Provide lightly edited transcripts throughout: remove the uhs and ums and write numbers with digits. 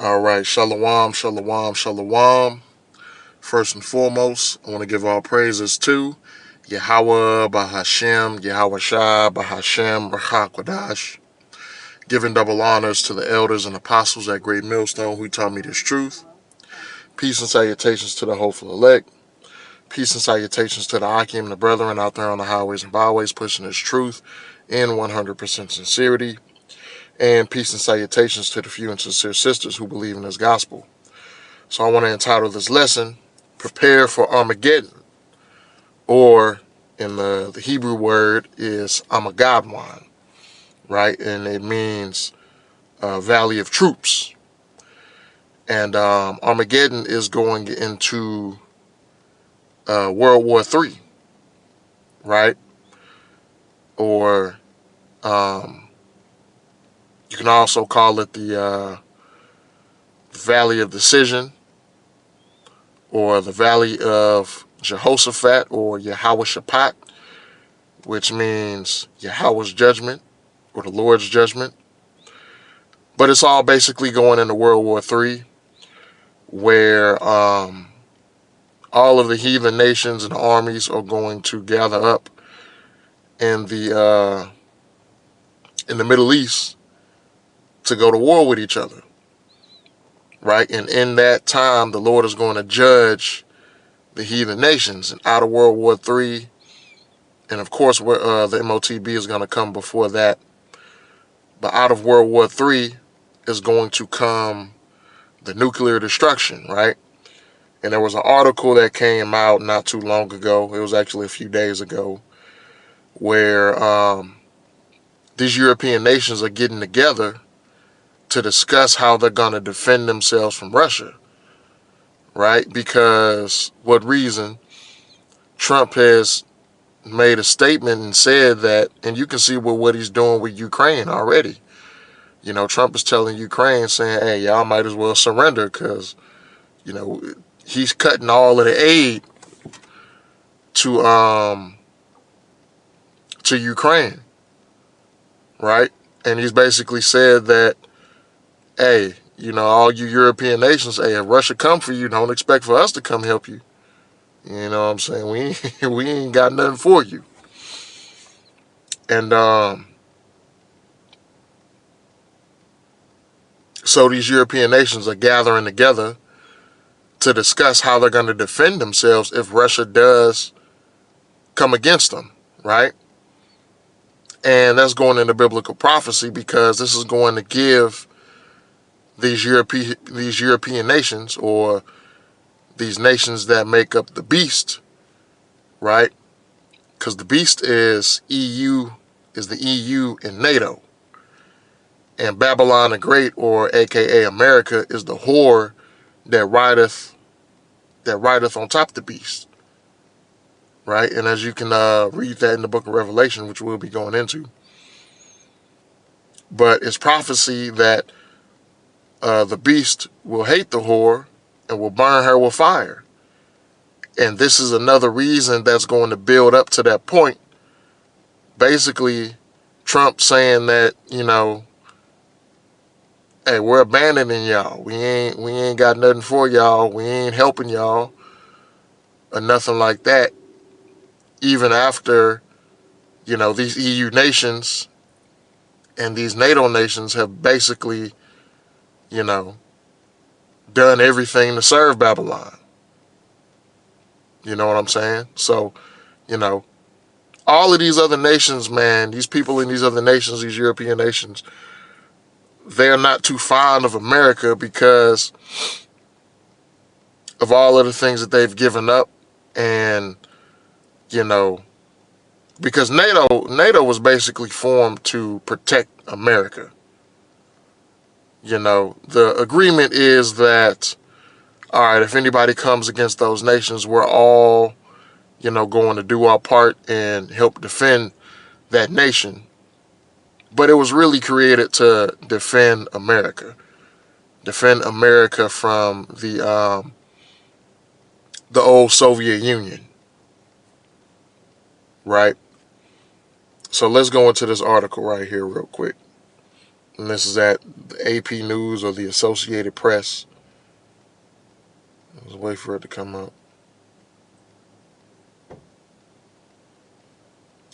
All right, shalom, shalom, shalom. First and foremost, I want to give all praises to Yahweh, Bahashem, Yahweh Shai, Bahashem, Rahakwadash. Giving double honors to the elders and apostles at Great Millstone who taught me this truth. Peace and salutations to the hopeful elect. Peace and salutations to the Akim and the brethren out there on the highways and byways pushing this truth in 100% sincerity. And peace and salutations to the few and sincere sisters who believe in this gospel. So I want to entitle this lesson, Prepare for Armageddon, or in the Hebrew word is Armageddon, right? And it means Valley of Troops. And Armageddon is going into World War III, right? Or you can also call it the Valley of Decision, or the Valley of Jehoshaphat, or Yahweh Shaphat, which means Yahweh's judgment, or the Lord's judgment. But it's all basically going into World War III, where all of the heathen nations and armies are going to gather up in the Middle East to go to war with each other, right? And in that time, the Lord is going to judge the heathen nations. And out of World War III, and of course, the MOTB is going to come before that. But out of World War III is going to come the nuclear destruction, right? And there was an article that came out not too long ago. It was actually a few days ago, where these European nations are getting together to discuss how they're going to defend themselves from Russia, right? Because what reason? Trump has made a statement and said that, and you can see what he's doing with Ukraine already. You know, Trump is telling Ukraine, saying, hey, y'all might as well surrender because, you know, he's cutting all of the aid to Ukraine, right? And he's basically said that, hey, you know, all you European nations, hey, if Russia come for you, don't expect for us to come help you. You know what I'm saying? We ain't got nothing for you. And so these European nations are gathering together to discuss how they're going to defend themselves if Russia does come against them, right? And that's going into biblical prophecy, because this is going to give these European nations, or these nations that make up the beast, right? Because the beast is the EU and NATO. And Babylon the Great, or aka America, is the whore that rideth on top of the beast, right? And as you can read that in the book of Revelation, which we'll be going into. But it's prophecy that the beast will hate the whore and will burn her with fire. And this is another reason that's going to build up to that point. Basically, Trump saying that, you know, hey, we're abandoning y'all. We ain't got nothing for y'all. We ain't helping y'all, or nothing like that. Even after, you know, these EU nations and these NATO nations have basically, you know, done everything to serve Babylon. You know what I'm saying? So, you know, all of these other nations, man, these people in these other nations, these European nations, they're not too fond of America because of all of the things that they've given up. And, you know, because NATO was basically formed to protect America. You know, the agreement is that, all right, if anybody comes against those nations, we're all, you know, going to do our part and help defend that nation. But it was really created to defend America. Defend America from the old Soviet Union. Right? So let's go into this article right here real quick. And this is at the AP News or the Associated Press. Let's wait for it to come up.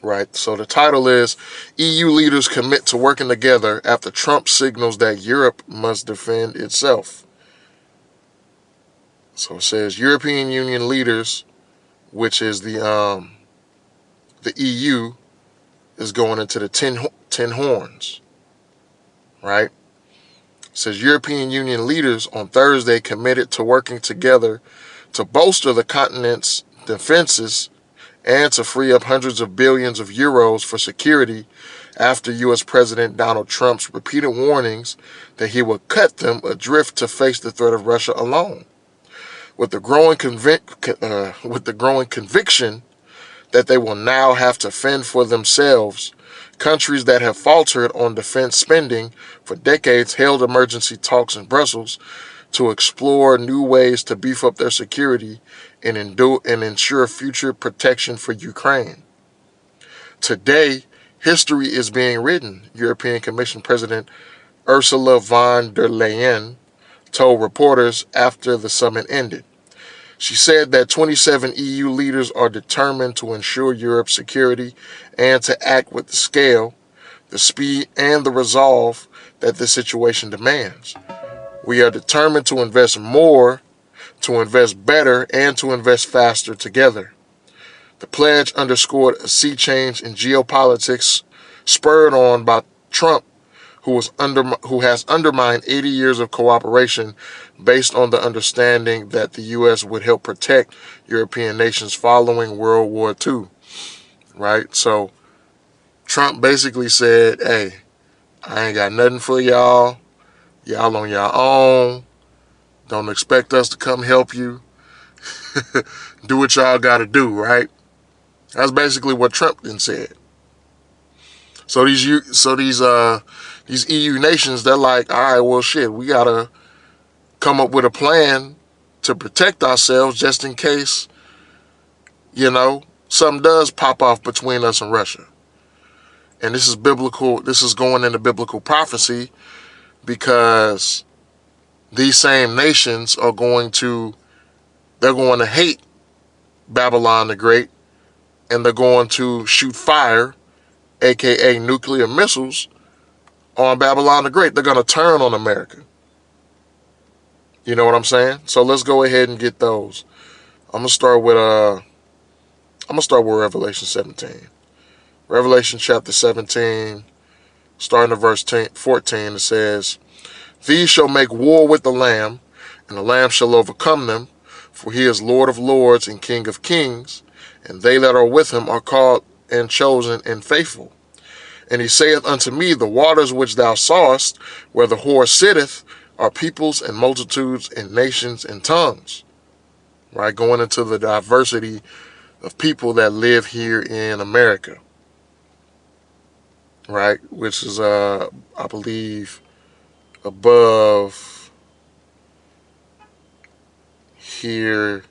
Right, so the title is EU Leaders Commit to Working Together After Trump Signals That Europe Must Defend Itself. So it says European Union leaders, which is the EU, is going into the ten horns. Right? It says European Union leaders on Thursday committed to working together to bolster the continent's defenses and to free up hundreds of billions of euros for security after U.S. President Donald Trump's repeated warnings that he would cut them adrift to face the threat of Russia alone. With the growing conviction that they will now have to fend for themselves, countries that have faltered on defense spending for decades held emergency talks in Brussels to explore new ways to beef up their security and ensure future protection for Ukraine. Today, history is being written, European Commission President Ursula von der Leyen told reporters after the summit ended. She said that 27 EU leaders are determined to ensure Europe's security and to act with the scale, the speed, and the resolve that the situation demands. We are determined to invest more, to invest better, and to invest faster together. The pledge underscored a sea change in geopolitics spurred on by Trump, who has undermined 80 years of cooperation based on the understanding that the U.S. would help protect European nations following World War II. Right? So Trump basically said, hey, I ain't got nothing for y'all. Y'all on your own. Don't expect us to come help you. Do what y'all got to do, right? That's basically what Trump then said. So these EU nations, they're like, all right, well, shit, we gotta come up with a plan to protect ourselves just in case, something does pop off between us and Russia. And this is biblical. This is going into biblical prophecy because these same nations they're going to hate Babylon the Great, and they're going to shoot fire, aka nuclear missiles, on Babylon the Great. They're going to turn on America. You know what I'm saying? So let's go ahead and get those. I'm gonna start with Revelation 17. Revelation chapter 17, starting at verse 14, it says, "These shall make war with the Lamb, and the Lamb shall overcome them, for he is Lord of lords and King of kings, and they that are with him are called and chosen and faithful. And he saith unto me, the waters which thou sawest, where the whore sitteth, are peoples and multitudes and nations and tongues." Right, going into the diversity of people that live here in America. Right, which is, I believe, above here.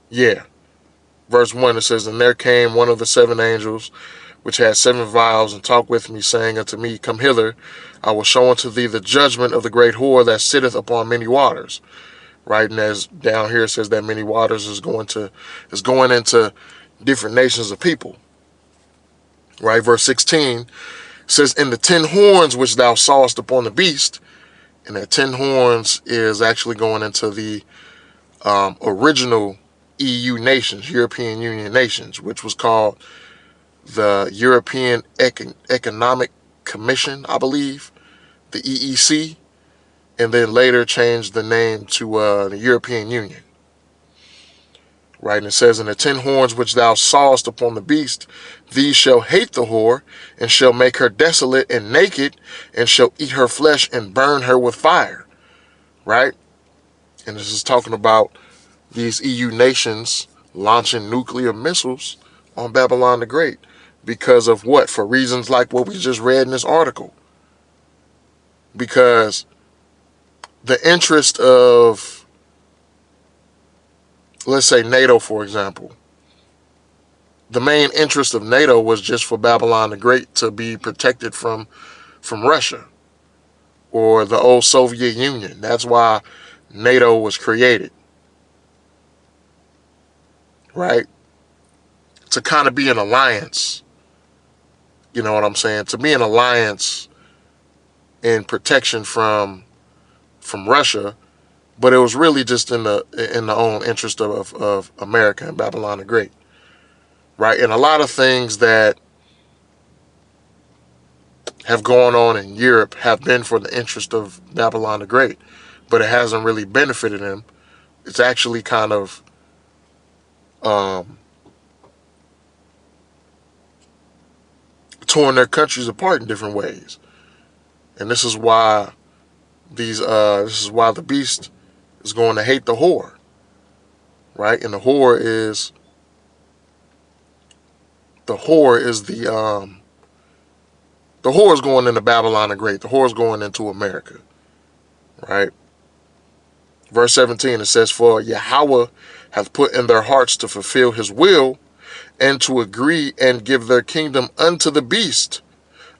Yeah. Verse 1, it says, "And there came one of the seven angels, which had seven vials, and talked with me, saying unto me, Come hither, I will show unto thee the judgment of the great whore that sitteth upon many waters." Right, and as down here it says that many waters is going into different nations of people. Right, verse 16 says, "In the 10 horns which thou sawest upon the beast," and that 10 horns is actually going into the original EU nations, European Union nations, which was called the European Economic Commission, I believe, the EEC, and then later changed the name to the European Union. Right, and it says, "In the 10 horns which thou sawest upon the beast, these shall hate the whore, and shall make her desolate and naked, and shall eat her flesh and burn her with fire." Right? And this is talking about these EU nations launching nuclear missiles on Babylon the Great. Because of what? For reasons like what we just read in this article. Because the interest of, let's say, NATO, for example, the main interest of NATO was just for Babylon the Great to be protected from Russia. or the old Soviet Union. That's why NATO was created, right? To kind of be an alliance. You know what I'm saying? To be an alliance in protection from Russia, but it was really just in the own interest of America and Babylon the Great, right? And a lot of things that have gone on in Europe have been for the interest of Babylon the Great, but it hasn't really benefited them. It's actually kind of um, torn their countries apart in different ways, and this is why the beast is going to hate the whore, right? And the whore is going into Babylon the Great. The whore is going into America, right? Verse 17, it says, "For Yahweh hath put in their hearts to fulfill his will, and to agree and give their kingdom unto the beast,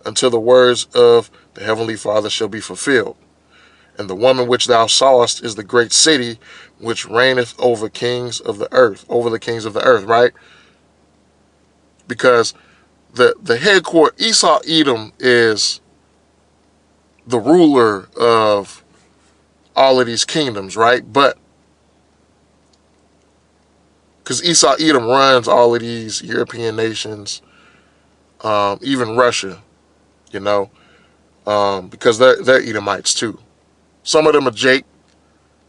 until the words of the heavenly Father shall be fulfilled. And the woman which thou sawest is the great city, which reigneth over the kings of the earth," right? Because the headquarters, Esau Edom is the ruler of all of these kingdoms, right? But because Esau Edom runs all of these European nations, even Russia, you know, because they're Edomites too. Some of them are Jake,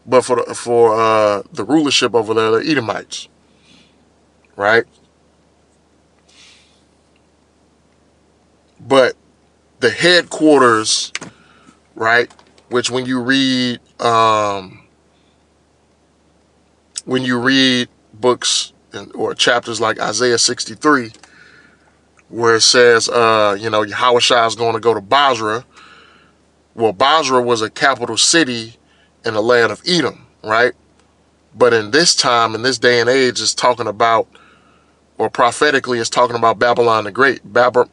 but for the rulership over there, they're Edomites, right? But the headquarters, right, which when you read books or chapters like Isaiah 63, where it says, Yahushua is going to go to Basra. Well, Basra was a capital city in the land of Edom, right? But in this time, in this day and age, it's talking about, or prophetically, it's talking about Babylon the Great. The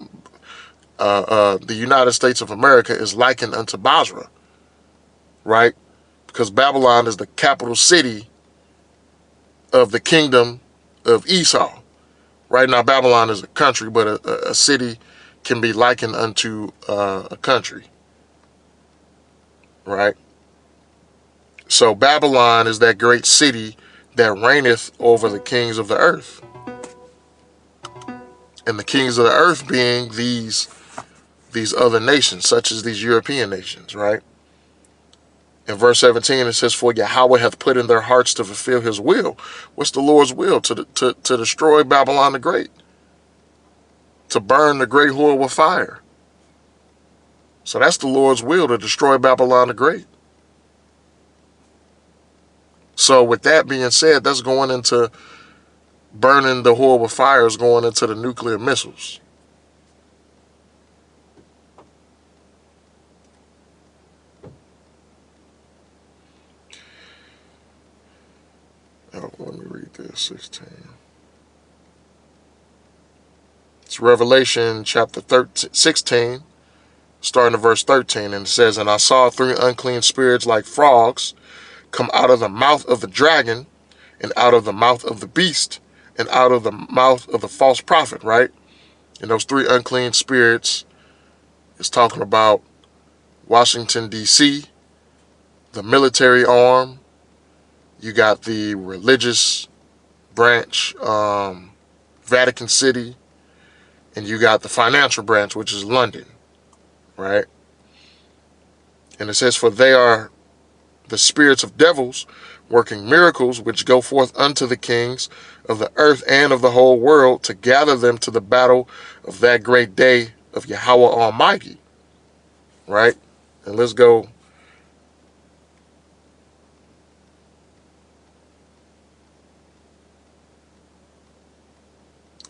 United States of America is likened unto Basra, right? Because Babylon is the capital city of the kingdom of Esau. Right now, Babylon is a country, but a city can be likened unto a country, right? So Babylon is that great city that reigneth over the kings of the earth. And the kings of the earth being these other nations, such as these European nations, right? In verse 17, it says, "For Yahweh hath put in their hearts to fulfill his will." What's the Lord's will? To destroy Babylon the Great. To burn the great whore with fire. So that's the Lord's will, to destroy Babylon the Great. So with that being said, that's going into burning the whore with fire, is going into the nuclear missiles. Oh, let me read this, 16. It's Revelation chapter 16, starting at verse 13, and it says, "And I saw 3 unclean spirits like frogs come out of the mouth of the dragon, and out of the mouth of the beast, and out of the mouth of the false prophet," right? And those 3 unclean spirits is talking about Washington, D.C., the military arm. You got the religious branch, Vatican City, and you got the financial branch, which is London, right? And it says, "For they are the spirits of devils, working miracles, which go forth unto the kings of the earth and of the whole world, to gather them to the battle of that great day of Yahweh Almighty," right? And let's go.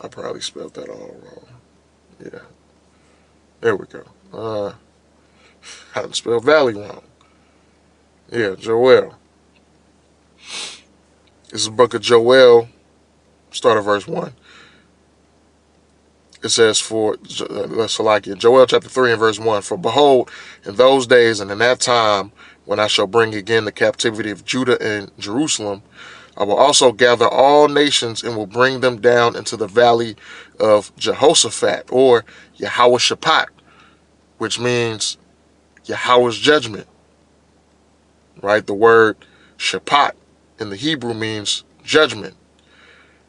I probably spelled that all wrong. Yeah, there we go. How to spell valley wrong. Yeah, Joel. This is the book of Joel, start at verse 1. It says so like in Joel chapter 3 and verse 1, for behold, in those days and in that time, when I shall bring again the captivity of Judah and Jerusalem, I will also gather all nations and will bring them down into the valley of Jehoshaphat, or Yahweh Shaphat, which means Yahweh's judgment, right? The word Shaphat in the Hebrew means judgment.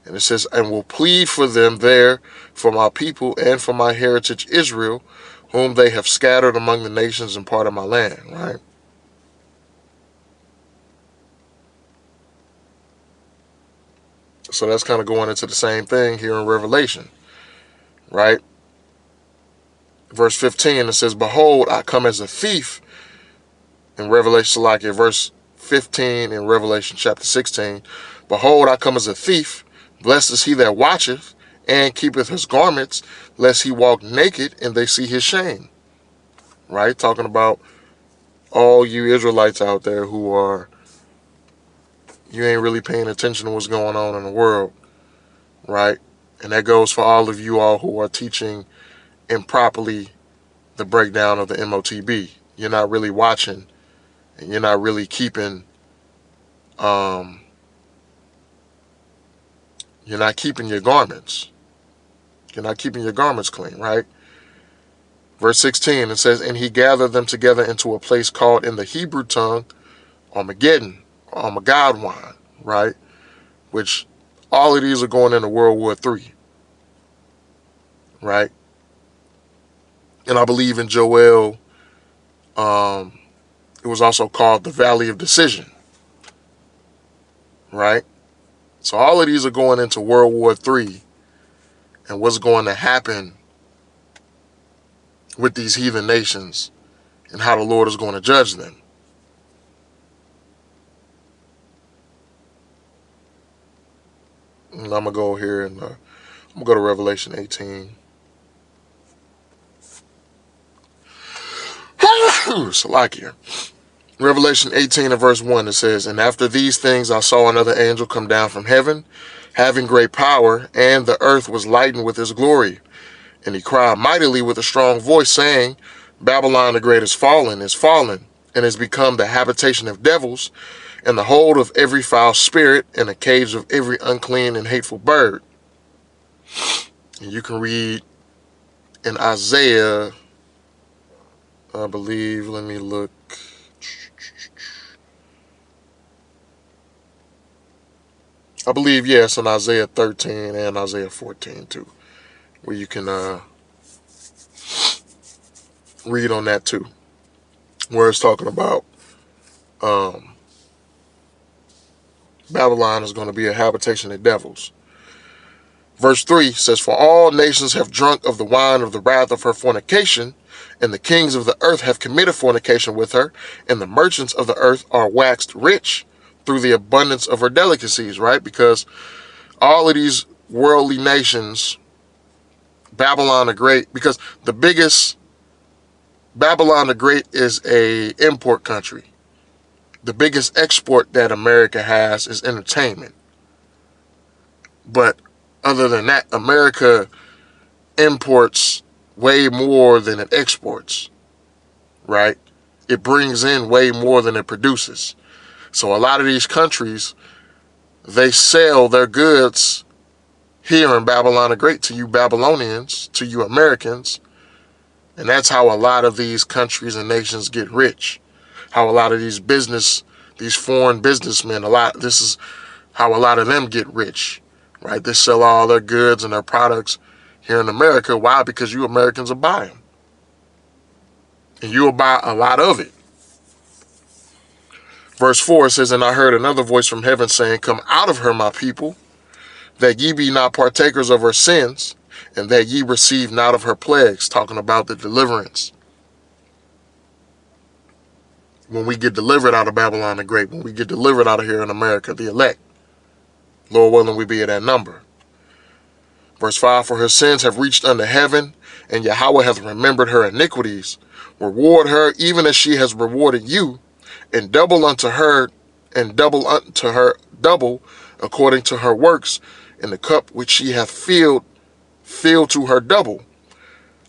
And it says, and will plead for them there for my people and for my heritage Israel, whom they have scattered among the nations and part of my land, right? So that's kind of going into the same thing here in Revelation, right? Verse 15, it says, behold, I come as a thief in Revelation, like in verse 15 in Revelation chapter 16. Behold, I come as a thief. Blessed is he that watcheth and keepeth his garments, lest he walk naked and they see his shame. Right? Talking about all you Israelites out there you ain't really paying attention to what's going on in the world. Right? And that goes for all of you all who are teaching improperly the breakdown of the MOTB. You're not really watching, and you're not really keeping you're not keeping your garments. You're not keeping your garments clean, right? Verse 16, it says, and he gathered them together into a place called in the Hebrew tongue Armageddon, Armageddon, right? Which all of these are going into World War III, right? And I believe in Joel, it was also called the Valley of Decision, right? So all of these are going into World War III and what's going to happen with these heathen nations and how the Lord is going to judge them. And I'm going to go here and I'm going to go to Revelation 18. Salakia. Revelation 18 and verse 1, it says, and after these things I saw another angel come down from heaven, having great power, and the earth was lightened with his glory. And he cried mightily with a strong voice, saying, Babylon the great is fallen, and is become the habitation of devils, and the hold of every foul spirit, and the cage of every unclean and hateful bird. And you can read in Isaiah, I believe, let me look. I believe, yes, in Isaiah 13 and Isaiah 14 too, where you can read on that too, where it's talking about Babylon is going to be a habitation of devils. Verse 3 says, for all nations have drunk of the wine of the wrath of her fornication, and the kings of the earth have committed fornication with her, and the merchants of the earth are waxed rich through the abundance of her delicacies, right? Because all of these worldly nations, Babylon the Great, because Babylon the Great is a import country. The biggest export that America has is entertainment. But other than that, America imports way more than it exports, right? It brings in way more than it produces. So a lot of these countries, they sell their goods here in Babylon the Great to you Babylonians, to you Americans. And that's how a lot of these countries and nations get rich. How a lot of these foreign businessmen, this is how a lot of them get rich, right? They sell all their goods and their products here in America. Why? Because you Americans will buy them. And you'll buy a lot of it. Verse 4 says, and I heard another voice from heaven saying, come out of her, my people, that ye be not partakers of her sins, and that ye receive not of her plagues. Talking about the deliverance. When we get delivered out of Babylon the Great, when we get delivered out of here in America, the elect, Lord willing, we be at that number. Verse 5, for her sins have reached unto heaven, and Yahweh hath remembered her iniquities. Reward her even as she has rewarded you, and double unto her double according to her works, in the cup which she hath filled filled to her double.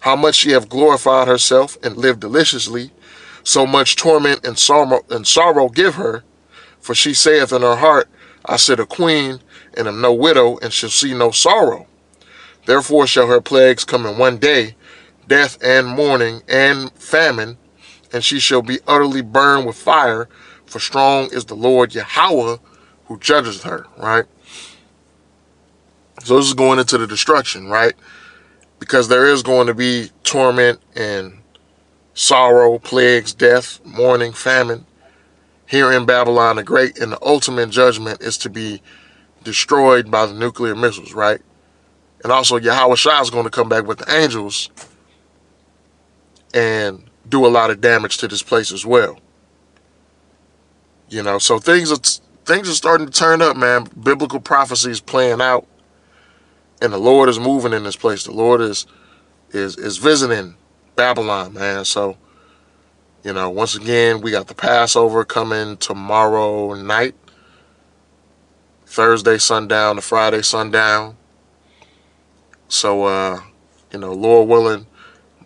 How much she hath glorified herself and lived deliciously, so much torment and sorrow give her. For she saith in her heart, I sit a queen, and am no widow, and shall see no sorrow. Therefore shall her plagues come in one day, death and mourning and famine, and she shall be utterly burned with fire, for strong is the Lord Yahweh who judges her, right? So this is going into the destruction, right? Because there is going to be torment and sorrow, plagues, death, mourning, famine here in Babylon the Great, and the ultimate judgment is to be destroyed by the nuclear missiles, right? And also Yahweh Shah is going to come back with the angels and do a lot of damage to this place as well. You know, so things are starting to turn up, man. Biblical prophecy is playing out, and the Lord is moving in this place. The Lord is visiting Babylon, man. So, you know, once again, we got the Passover coming tomorrow night, Thursday sundown to Friday sundown. So, you know, Lord willing,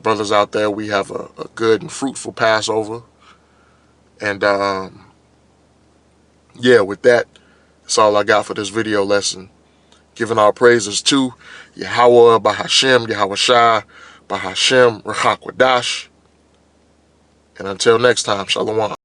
brothers out there, we have a good and fruitful Passover. And, yeah, with that, that's all I got for this video lesson. Giving our praises to Yahweh Bahashem, Yahweh Shai, Bahashem, Rahakwadash. And until next time, Shalom.